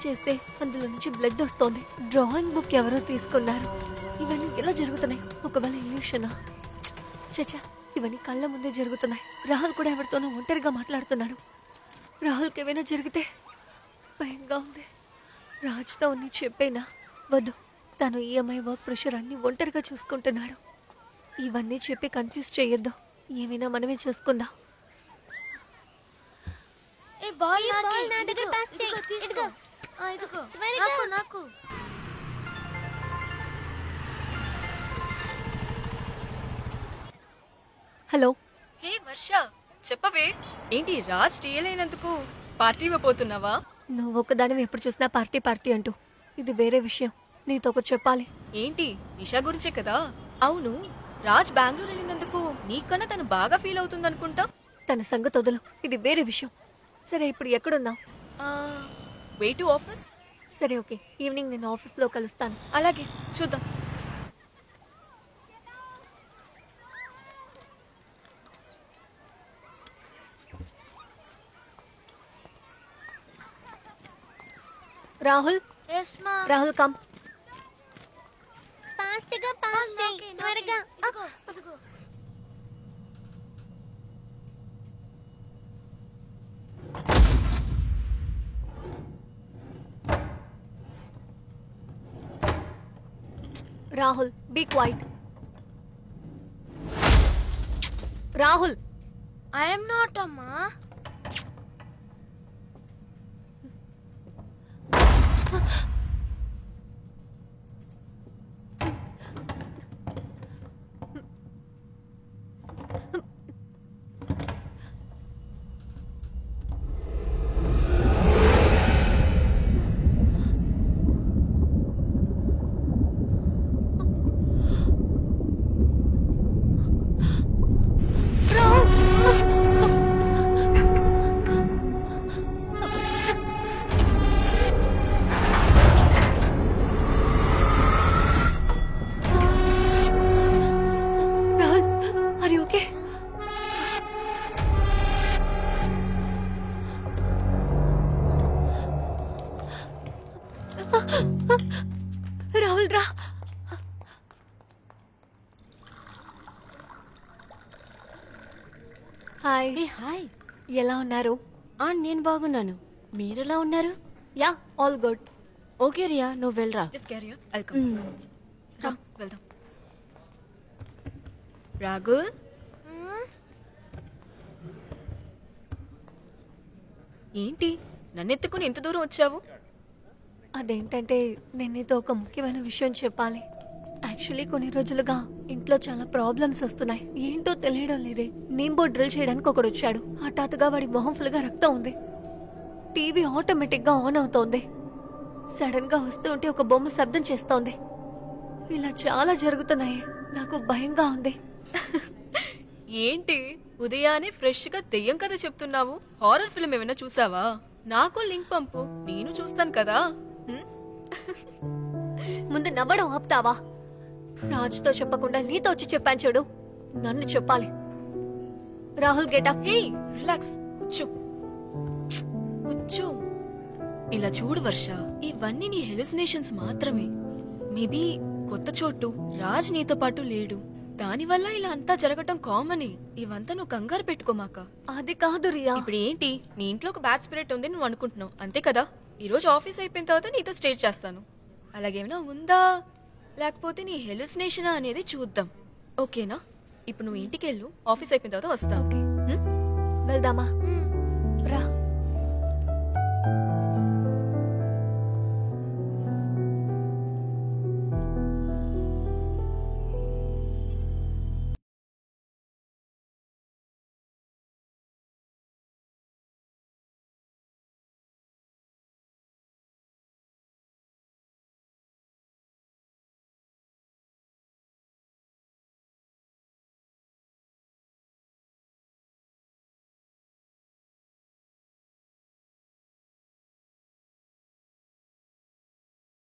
చేస్తే అందులో నుంచి బ్లడ్ వస్తోంది. డ్రాయింగ్ బుక్ ఎవరో తీసుకున్నారు. ఇవన్నీ ఎలా జరుగుతున్నాయి? ఒకవేళ ఇల్యూషనా? చచ్చా, ఇవన్నీ కళ్ళ ముందే జరుగుతున్నాయి. రాహుల్ కూడా ఎవరితోనో ఒంటరిగా మాట్లాడుతున్నాడు. రాహుల్కి ఏమైనా జరిగితే భయంగా ఉంది. రాజ్తో అన్ని చెప్పేనా? వద్దు, తను ఈఎంఐ వర్క్ ప్రెషర్ అన్ని ఒంటరిగా చూసుకుంటున్నాడు. ఇవన్నీ చెప్పి కన్ఫ్యూజ్ చేయొద్దు. ఏమైనా మనమే చూసుకుందాం. హలో. హే వర్ష, చెప్పవే. ఏంటి రాజ్ టీయలైనందుకు పార్టీ ఇవ్వబోతున్నావా? నువ్వు ఒక్కదానివి ఎప్పుడు చూసినా పార్టీ పార్టీ అంటూ. ఇది వేరే విషయం. నీతో ఒకటి చెప్పాలి. ఏంటి? నిషా గురించే కదా. అవును, రాజ్ బెంగళూరు వెళ్ళినందుకు నీకన్నా తను బాగా ఫీల్ అవుతుందనుకుంటా. తన సంగతి వదలు, ఇది వేరే విషయం. సరే, ఇప్పుడు ఎక్కడున్నావు? Way to office. సరే, ఓకే. ఈవినింగ్ నేను ఆఫీస్లో కలుస్తాను. అలాగే, చూద్దాం. Rahul, Rahul come. Rahul, be quiet. Rahul, I am not Amma. Rahul రా. హాయ్. హాయ్, ఎలా ఉన్నారు? నేను బాగున్నాను. మీరెలా ఉన్నారు? Yeah, all good. Okay Riya, నువ్వు వెళ్ళరా. Just carry on, I'll come. రా, వెళ్దాం. రాగుల్, ఏంటి నన్నెత్తుకుని ఇంత దూరం వచ్చావు? అదేంటంటే నేను నీతో ఒక ముఖ్యమైన విషయం చెప్పాలి. యాక్చువల్లీ కొన్ని రోజులుగా ఇంట్లో చాలా ప్రాబ్లమ్స్ వస్తున్నాయి. ఏంటో తెలియడం లేదే. నేమ్ బోర్డ్ డ్రిల్ చేయడానికి ఒకడు వచ్చాడు. హఠాత్తుగా వాడి మొహం ఫుల్గా రక్తం ఉంది. టీవీ ఆటోమేటిక్ గా ఆన్ అవుతోంది. సడన్ గా వస్తూ ఉంటే ఒక బొమ్మ శబ్దం చేస్తోంది. ఇలా చాలా జరుగుతున్నాయి. నాకు భయంగా ఉంది. ఏంటి ఉదయాన్నే ఫ్రెష్ గా దెయ్యం కథ చెప్తున్నావు? హారర్ ఫిల్మ్ ఏమైనా చూసావా? నాకు లింక్ పంపు, నేను చూస్తాను కదా. ముందు నవ్వడం ఆపుతావా? రాజ్తో చెప్పకుండా నీతో వచ్చి చెప్పాను చూడు. నన్ను చెప్పాలి. రాహుల్ గెటప్. హే రిలాక్స్, కూర్చో కూర్చో. ఇలా చూడు వర్ష, ఇవన్నీ నీ హెలుసినేషన్స్ మాత్రమే. మేబీ కొత్త చోటు, రాజ్ నీతో పాటు లేడు, దానివల్ల ఇలా అంతా జరగటం కామనే. ఇవంతా నువ్వు కంగారు పెట్టుకోమాక. అది కాదు రియా. ఇప్పుడు ఏంటి, నీ ఇంట్లో ఒక బ్యాడ్ స్పిరిట్ ఉంది నువ్వు అనుకుంటున్నావు, అంతే కదా? ఈ రోజు ఆఫీస్ అయిపోయిన తర్వాత నీతో స్టే చేస్తాను. అలాగేమైనా ఉందా లేకపోతే నీ హెలుసినేషనా అనేది చూద్దాం, ఓకేనా? ఇప్పుడు నువ్వు ఇంటికి వెళ్ళు, ఆఫీస్ అయిపోయిన తర్వాత వస్తా. వెళ్దామా? రా.